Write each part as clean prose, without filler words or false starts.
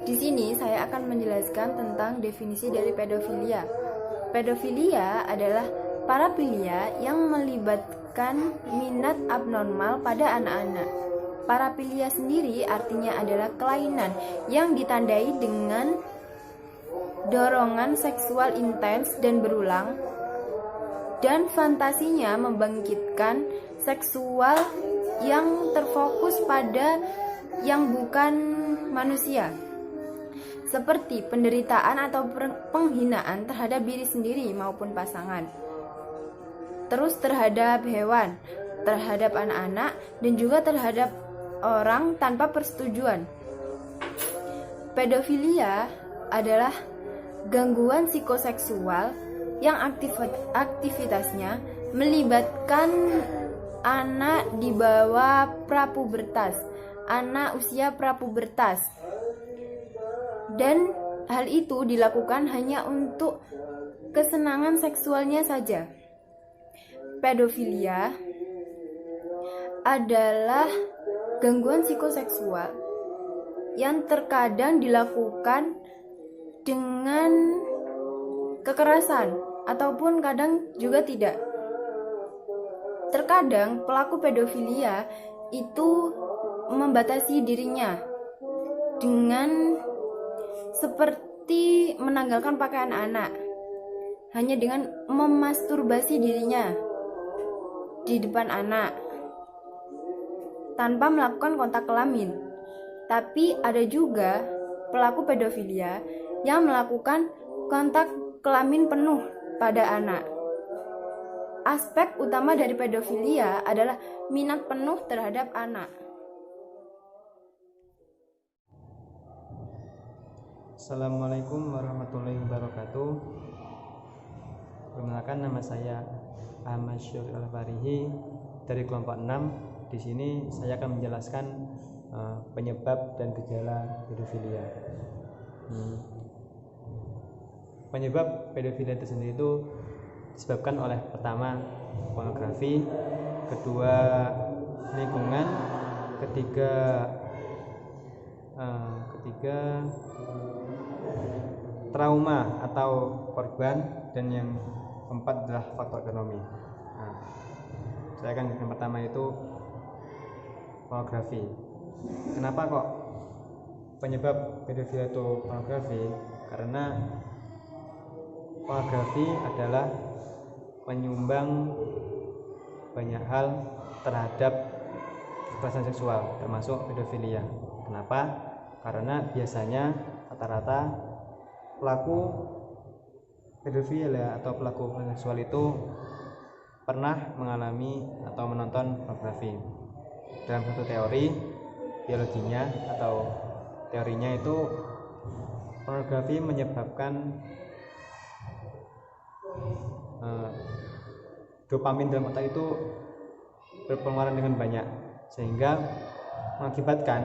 Di sini saya akan menjelaskan tentang definisi dari pedofilia. Pedofilia adalah parafilia yang melibatkan minat abnormal pada anak-anak. Parafilia sendiri artinya adalah kelainan yang ditandai dengan dorongan seksual intens dan berulang, dan fantasinya membangkitkan seksual yang terfokus pada yang bukan manusia, seperti penderitaan atau penghinaan terhadap diri sendiri maupun pasangan. Terus terhadap hewan, terhadap anak-anak, dan juga terhadap orang tanpa persetujuan. Pedofilia adalah gangguan psikoseksual yang aktivitasnya melibatkan anak di bawah prapubertas, anak usia prapubertas. Dan hal itu dilakukan hanya untuk kesenangan seksualnya saja. Pedofilia adalah gangguan psikoseksual yang terkadang dilakukan dengan kekerasan ataupun kadang juga tidak. Terkadang pelaku pedofilia itu membatasi dirinya dengan seperti menanggalkan pakaian anak hanya dengan memasturbasi dirinya di depan anak tanpa melakukan kontak kelamin. Tapi ada juga pelaku pedofilia yang melakukan kontak kelamin penuh pada anak. Aspek utama dari pedofilia adalah minat penuh terhadap anak. Assalamualaikum warahmatullahi wabarakatuh. Perkenalkan, nama saya Ahmad Syuril Al-Farihi dari kelompok 6. Di sini saya akan menjelaskan penyebab dan gejala pedofilia. Penyebab pedofilia itu sendiri itu disebabkan oleh pertama pornografi, kedua lingkungan, ketiga trauma atau korban, dan yang keempat adalah faktor ekonomi. Saya akan yang pertama itu pornografi. Kenapa kok penyebab pedofilia itu pornografi? Karena pornografi adalah menyumbang banyak hal terhadap kekerasan seksual, termasuk pedofilia. Kenapa? Karena biasanya rata-rata pelaku pedofilia atau pelaku kekerasan seksual itu pernah mengalami atau menonton pornografi. Dalam satu teori biologinya atau teorinya itu, pornografi menyebabkan dopamin dalam otak itu berpengaruh dengan banyak, sehingga mengakibatkan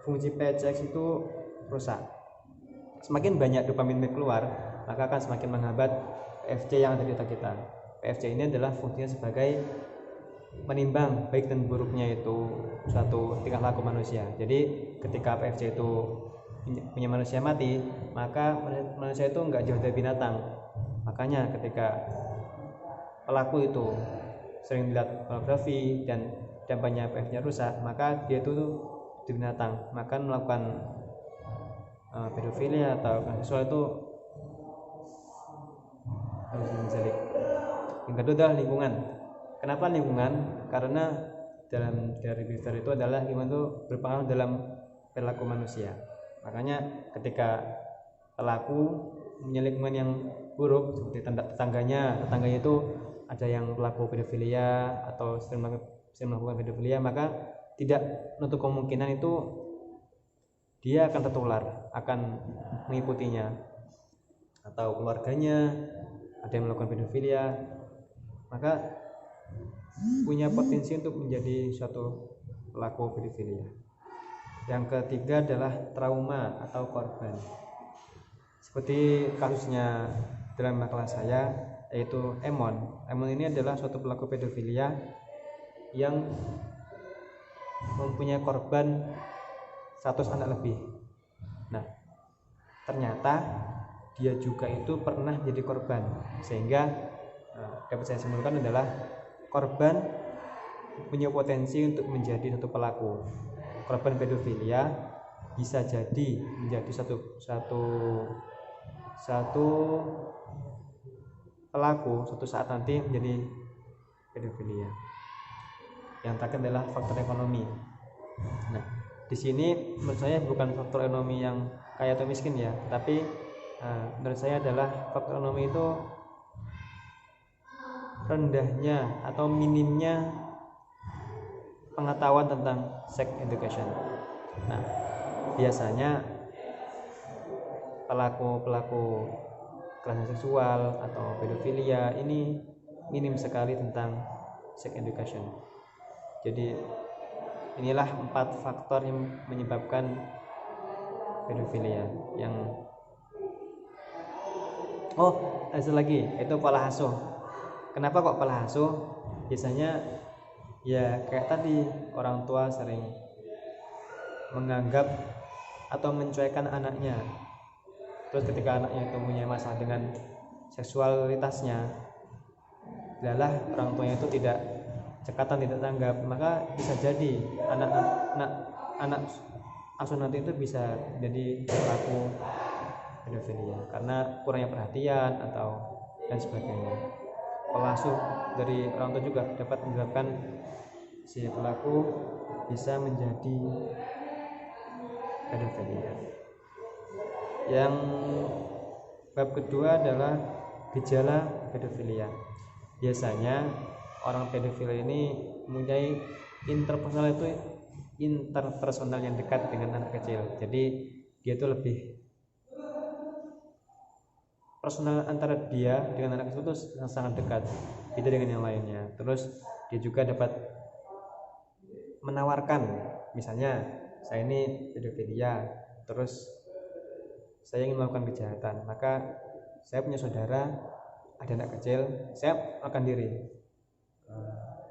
fungsi PCX itu rusak. Semakin banyak dopamin keluar, maka akan semakin menghambat PFC yang ada di otak kita. PFC ini adalah fungsinya sebagai menimbang baik dan buruknya itu suatu tingkah laku manusia. Jadi ketika PFC itu punya manusia mati, maka manusia itu enggak jauh dari binatang. Makanya ketika pelaku itu sering melihat pornografi dan banyak PFC-nya rusak, maka dia itu di binatang, maka melakukan pedofilia atau seksual itu harus menjalik. Yang kedua adalah lingkungan. Kenapa lingkungan? Karena dari besar itu adalah lingkungan itu berpengaruh dalam perilaku manusia. Makanya ketika pelaku punya lingkungan yang buruk, seperti tetangganya itu ada yang pelaku pedofilia atau sering melakukan pedofilia, maka tidak menutup kemungkinan itu dia akan tertular, akan mengikutinya, atau keluarganya ada yang melakukan pedofilia, maka punya potensi untuk menjadi suatu pelaku pedofilia. Yang ketiga adalah trauma atau korban. Seperti kasusnya dalam makalah saya, yaitu Emon. Emon ini adalah suatu pelaku pedofilia yang mempunyai korban 100 anak lebih. ternyata dia juga itu pernah jadi korban, sehingga dapat saya simpulkan adalah korban punya potensi untuk menjadi satu pelaku. Korban pedofilia bisa jadi menjadi satu pelaku suatu saat nanti menjadi pedofilia. Yang terakhir adalah faktor ekonomi. Nah, di sini menurut saya bukan faktor ekonomi yang kaya atau miskin ya, tapi menurut saya adalah faktor ekonomi itu rendahnya atau minimnya pengetahuan tentang sex education. Nah, biasanya pelaku kekerasan seksual atau pedofilia ini minim sekali tentang sex education. Jadi inilah 4 faktor yang menyebabkan pedofilia. Ada lagi, itu pola asuh. Kenapa kok pola asuh? Biasanya ya kayak tadi, orang tua sering menganggap atau mencuekkan anaknya. Terus ketika anaknya itu punya masalah dengan seksualitasnya, adalah orang tuanya itu tidak cekatan, tidak tanggap, maka bisa jadi anak asuh nanti itu bisa jadi pelaku pedofilia karena kurangnya perhatian atau dan sebagainya. Pola asuh dari orang tua juga dapat menyebabkan si pelaku bisa menjadi pedofilia. Yang bab kedua adalah gejala pedofilia. Biasanya orang pedofil ini mempunyai interpersonal yang dekat dengan anak kecil. Jadi dia itu lebih personal antara dia dengan anak kecil itu sangat dekat, beda dengan yang lainnya. Terus dia juga dapat menawarkan, misalnya saya ini pedofilia, terus saya ingin melakukan kejahatan, maka saya punya saudara ada anak kecil, saya akan diri,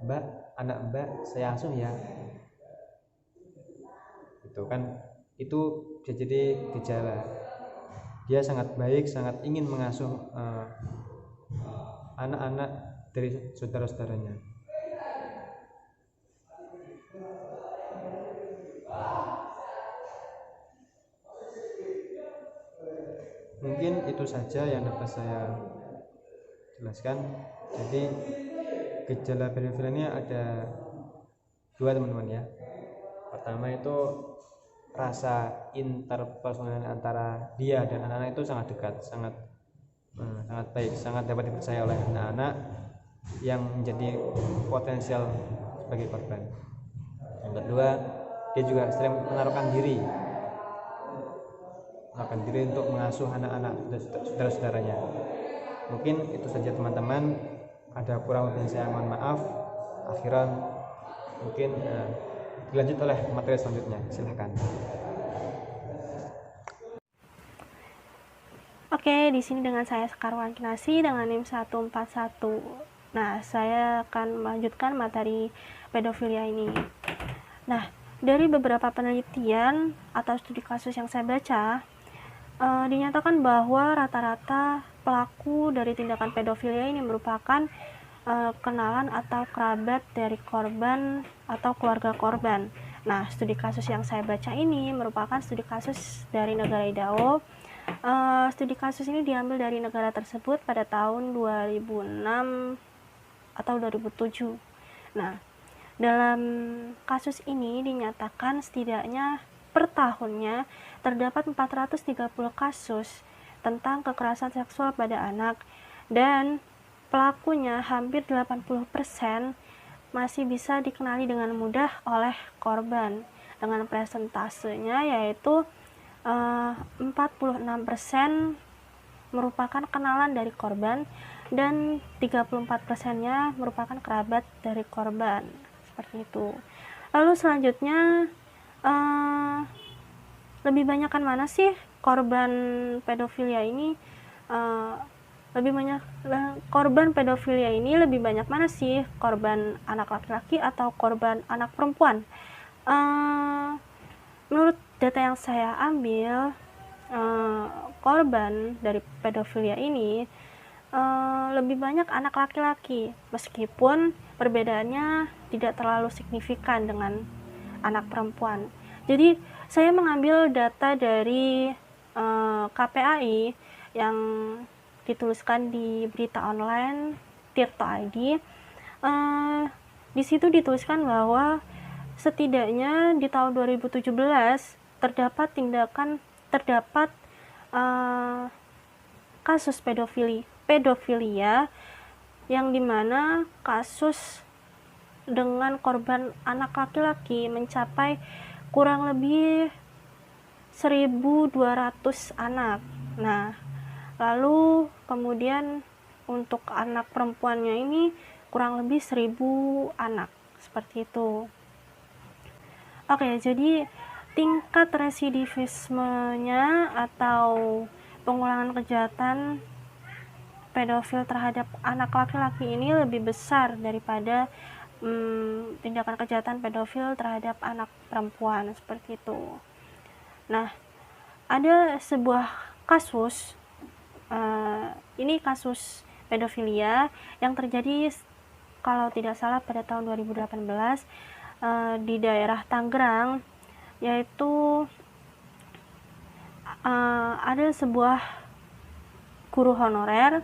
mbak, anak mbak saya asuh ya, itu kan, itu bisa jadi gejala dia sangat baik, sangat ingin mengasuh anak-anak dari saudara-saudaranya. Mungkin itu saja yang dapat saya jelaskan. Jadi gejala pedofilia ini ada 2 teman-teman ya. Pertama itu rasa interpersonal antara dia dan anak-anak itu sangat dekat, sangat baik, sangat dapat dipercaya oleh anak-anak yang menjadi potensial sebagai korban. Yang kedua, dia juga sering menaruhkan diri untuk mengasuh anak-anak saudara-saudaranya. Mungkin itu saja teman-teman, ada kurang lebih saya mohon maaf. Akhiran mungkin dilanjut oleh materi selanjutnya, silahkan. Oke, di sini dengan saya Sekarwan Kinasi dengan NIM 141. Nah, saya akan melanjutkan materi pedofilia ini. Nah, dari beberapa penelitian atau studi kasus yang saya baca, dinyatakan bahwa rata-rata pelaku dari tindakan pedofilia ini merupakan kenalan atau kerabat dari korban atau keluarga korban. Nah, studi kasus yang saya baca ini merupakan studi kasus dari negara IDAO. Studi kasus ini diambil dari negara tersebut pada tahun 2006 atau 2007. Nah, dalam kasus ini dinyatakan setidaknya per tahunnya terdapat 430 kasus tentang kekerasan seksual pada anak, dan pelakunya hampir 80% masih bisa dikenali dengan mudah oleh korban, dengan presentasenya yaitu 46% merupakan kenalan dari korban dan 34%-nya merupakan kerabat dari korban, seperti itu. Lalu selanjutnya, lebih banyakkan mana sih korban pedofilia ini? Korban pedofilia ini lebih banyak mana sih, korban anak laki-laki atau korban anak perempuan? Menurut data yang saya ambil, korban dari pedofilia ini lebih banyak anak laki-laki, meskipun perbedaannya tidak terlalu signifikan dengan anak perempuan. Jadi saya mengambil data dari KPAI yang dituliskan di berita online Tirto ID. Di situ dituliskan bahwa setidaknya di tahun 2017 terdapat kasus pedofilia yang dimana kasus dengan korban anak laki-laki mencapai kurang lebih 1.200 anak. Nah, lalu kemudian untuk anak perempuannya ini kurang lebih 1.000 anak, seperti itu. Oke, jadi tingkat residivismenya atau pengulangan kejahatan pedofil terhadap anak laki-laki ini lebih besar daripada tindakan kejahatan pedofil terhadap anak perempuan, seperti itu. Nah, ada sebuah kasus, ini kasus pedofilia yang terjadi kalau tidak salah pada tahun 2018 di daerah Tangerang, yaitu ada sebuah guru honorer,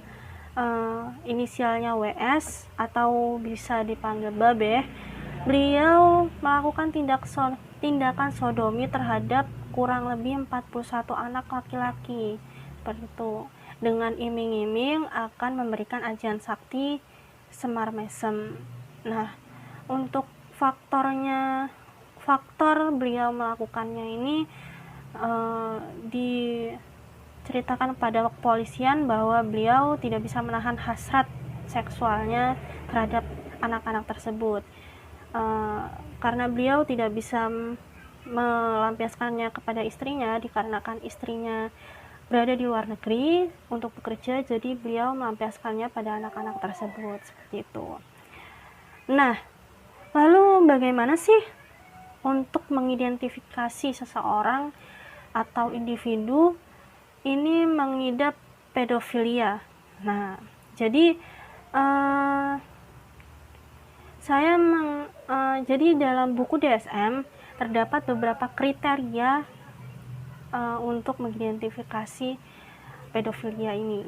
inisialnya WS atau bisa dipanggil Babe. Beliau melakukan tindakan sodomi terhadap kurang lebih 41 anak laki-laki, seperti itu, dengan iming-iming akan memberikan ajian sakti semar mesem. Nah, untuk faktor beliau melakukannya ini diceritakan pada kepolisian bahwa beliau tidak bisa menahan hasrat seksualnya terhadap anak-anak tersebut, karena beliau tidak bisa melampiaskannya kepada istrinya dikarenakan istrinya berada di luar negeri untuk bekerja, jadi beliau melampiaskannya pada anak-anak tersebut, seperti itu. Nah, lalu bagaimana sih untuk mengidentifikasi seseorang atau individu ini mengidap pedofilia? Nah, jadi jadi dalam buku DSM terdapat beberapa kriteria untuk mengidentifikasi pedofilia ini.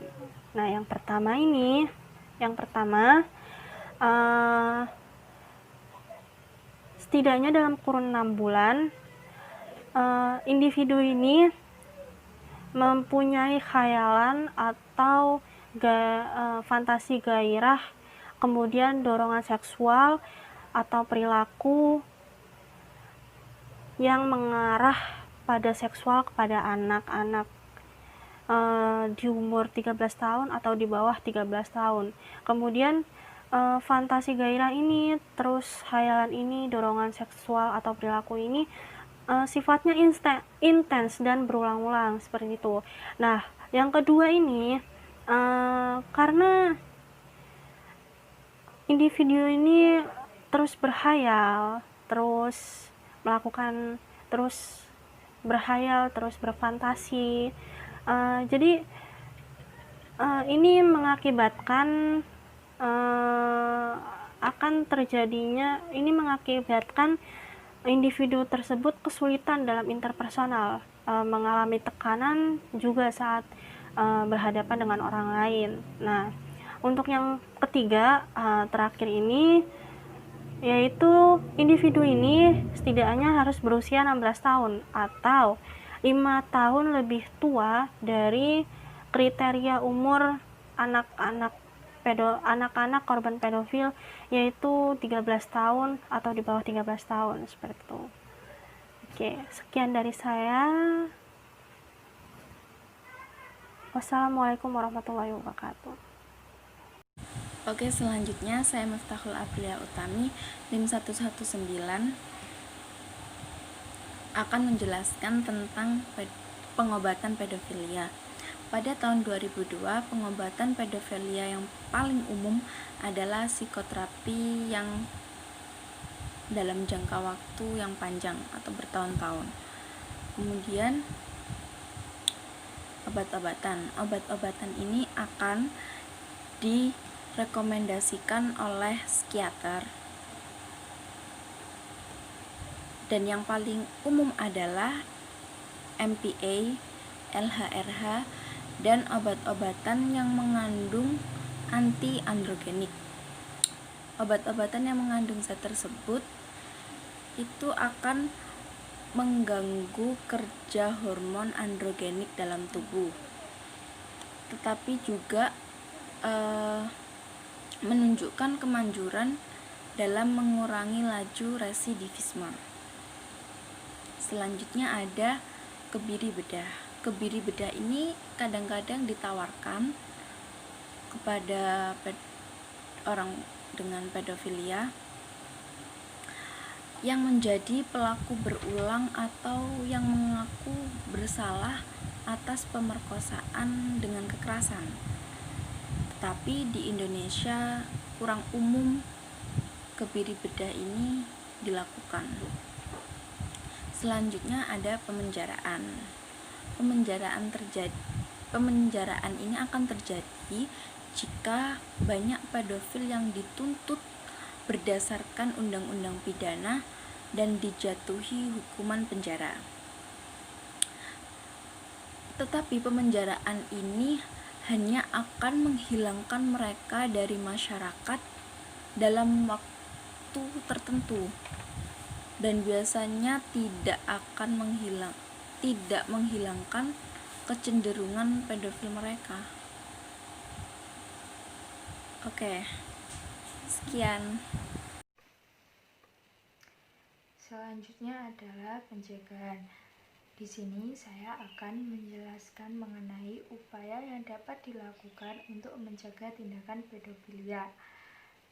Nah, yang pertama setidaknya dalam kurun 6 bulan individu ini mempunyai khayalan atau fantasi gairah, kemudian dorongan seksual atau perilaku yang mengarah pada seksual kepada anak-anak di umur 13 tahun atau di bawah 13 tahun. Kemudian fantasi gairah ini, terus khayalan ini, dorongan seksual atau perilaku ini sifatnya intens dan berulang-ulang, seperti itu. Nah, yang kedua ini karena individu ini terus berhayal, terus berfantasi, jadi ini mengakibatkan individu tersebut kesulitan dalam interpersonal, mengalami tekanan juga saat berhadapan dengan orang lain. Nah, untuk yang ketiga, terakhir ini, yaitu individu ini setidaknya harus berusia 16 tahun atau 5 tahun lebih tua dari kriteria umur anak-anak korban pedofil, yaitu 13 tahun atau di bawah 13 tahun, seperti itu. Oke, sekian dari saya. Wassalamualaikum warahmatullahi wabarakatuh. Oke, selanjutnya saya Miftahul Aprilia Utami, NIM 119, akan menjelaskan tentang pengobatan pedofilia. Pada tahun 2002, pengobatan pedofilia yang paling umum adalah psikoterapi yang dalam jangka waktu yang panjang atau bertahun-tahun. Kemudian obat-obatan. Obat-obatan ini akan direkomendasikan oleh psikiater. Dan yang paling umum adalah MPA, LHRH, dan obat-obatan yang mengandung anti-androgenik. Obat-obatan yang mengandung zat tersebut itu akan mengganggu kerja hormon androgenik dalam tubuh, tetapi juga menunjukkan kemanjuran dalam mengurangi laju residivisme. Selanjutnya ada kebiri bedah. Kebiri bedah ini kadang-kadang ditawarkan kepada orang dengan pedofilia yang menjadi pelaku berulang atau yang mengaku bersalah atas pemerkosaan dengan kekerasan. Tetapi di Indonesia kurang umum kebiri bedah ini dilakukan. Selanjutnya ada pemenjaraan. Pemenjaraan ini akan terjadi jika banyak pedofil yang dituntut berdasarkan undang-undang pidana dan dijatuhi hukuman penjara. Tetapi pemenjaraan ini hanya akan menghilangkan mereka dari masyarakat dalam waktu tertentu, dan biasanya tidak menghilangkan kecenderungan pedofil mereka. Oke, sekian. Selanjutnya adalah pencegahan. Di sini saya akan menjelaskan mengenai upaya yang dapat dilakukan untuk mencegah tindakan pedofilia.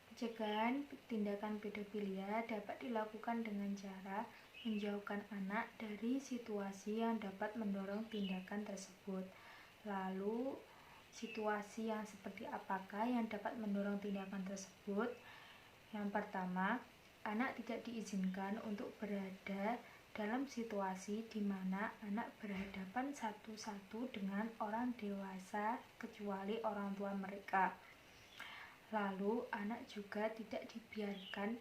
Pencegahan tindakan pedofilia dapat dilakukan dengan cara menjauhkan anak dari situasi yang dapat mendorong tindakan tersebut. Lalu, situasi yang seperti apakah yang dapat mendorong tindakan tersebut? Yang pertama, anak tidak diizinkan untuk berada dalam situasi di mana anak berhadapan satu-satu dengan orang dewasa kecuali orang tua mereka. Lalu, anak juga tidak dibiarkan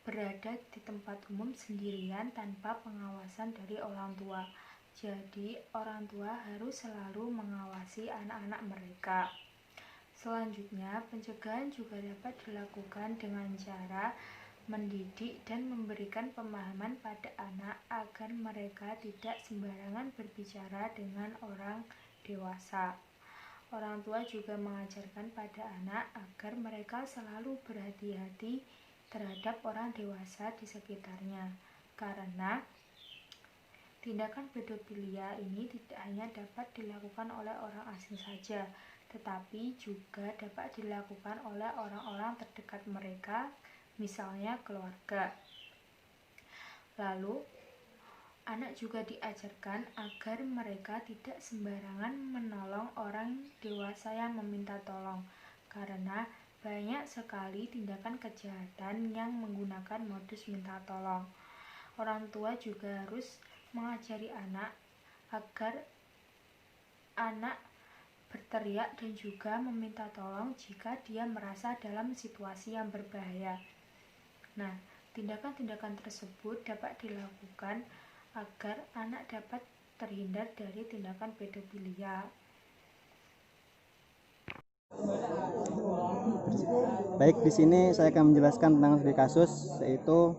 berada di tempat umum sendirian tanpa pengawasan dari orang tua. Jadi, orang tua harus selalu mengawasi anak-anak mereka. Selanjutnya, pencegahan juga dapat dilakukan dengan cara mendidik dan memberikan pemahaman pada anak agar mereka tidak sembarangan berbicara dengan orang dewasa. Orang tua juga mengajarkan pada anak agar mereka selalu berhati-hati terhadap orang dewasa di sekitarnya, karena tindakan pedofilia ini tidak hanya dapat dilakukan oleh orang asing saja, tetapi juga dapat dilakukan oleh orang-orang terdekat mereka, misalnya keluarga. Lalu, anak juga diajarkan agar mereka tidak sembarangan menolong orang dewasa yang meminta tolong, karena banyak sekali tindakan kejahatan yang menggunakan modus minta tolong. Orang tua juga harus mengajari anak agar anak berteriak dan juga meminta tolong jika dia merasa dalam situasi yang berbahaya. Nah, tindakan-tindakan tersebut dapat dilakukan agar anak dapat terhindar dari tindakan pedofilia. Baik, di sini saya akan menjelaskan tentang studi kasus, yaitu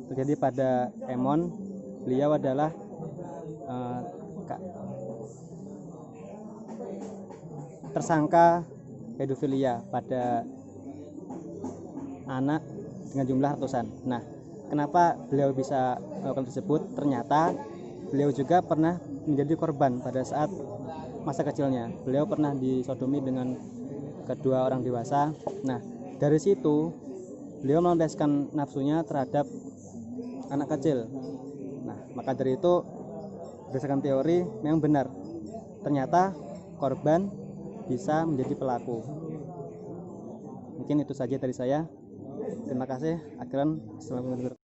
terjadi pada Emon. Beliau adalah tersangka pedofilia pada anak dengan jumlah ratusan. Nah, kenapa beliau bisa melakukan tersebut? Ternyata beliau juga pernah menjadi korban pada saat masa kecilnya. Beliau pernah disodomi dengan kedua orang dewasa. Nah, dari situ beliau melampiaskan nafsunya terhadap anak kecil. Nah, maka dari itu berdasarkan teori memang benar, ternyata korban bisa menjadi pelaku. Mungkin itu saja dari saya. Terima kasih. Akhiran, assalamualaikum.